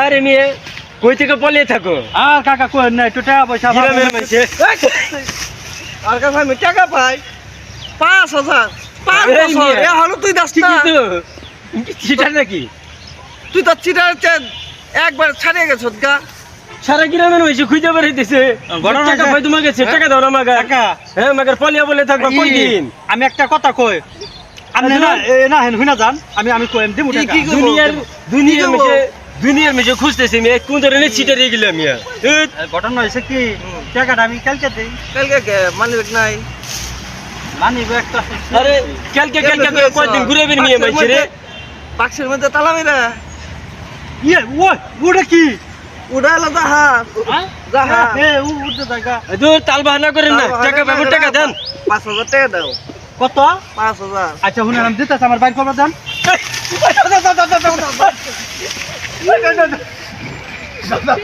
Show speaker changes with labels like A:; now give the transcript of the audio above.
A: আরে মেয়ে কই থেকে পলিয়ে থাকো?
B: আর কাকা কই না একটু টাকা পয়সা
A: গ্রামের মানুষে
C: আর কাছে আমি টাকা পাই 5,000 5
A: এই
C: বছর
A: নিয়ে।
C: এ হলো তুই দাস
A: কি
C: না
A: তো চিটার নাকি?
C: তুই তো চিটার একবার ছাড়িয়ে গেছ গা
A: সারা গ্রামের মানুষে খুঁজে বেড়াইতেছে
B: ঘটনা
A: টাকা
B: আছে।
A: পাই তোমার কাছে টাকা দাও না আমাকে
B: কাকা
A: হ্যাঁ আমাকে পলিয়া বলে থাকবা কই দিন
B: আমি একটা কথা কই আপনি না না হেন হইনা যান আমি কই দেব টাকা
C: কি করবো?
A: দুনিয়ার
C: কি করবো?
A: দুনিয়ার মেঝে খুঁজতেছি মেয়ে কোন ধরনের চিটার দিয়ে গেলাম মিয়া
B: ঘটনা হয়েছে কি টাকাটা আমি কালকে দেই
C: কালকে কে মানিক নাই
B: মানিব একটা
A: আরে কালকে করে কয়দিন ঘুরে বের মিয়া মাইছে রে
C: বাক্সের মধ্যে তালা মেরা
B: ইয়ে ওই ওটা কি
C: উড়া হলো জাহাজ জাহাজ
B: এ উঠতে টাকা
A: দূর তাল বাহানা করেন না টাকা পাবো টাকা দেন
C: 5,000 টাকা দাও
B: কত
C: 5,000
B: আচ্ছা হুনে আমি দিতেছি আমার বাইর করবা দেন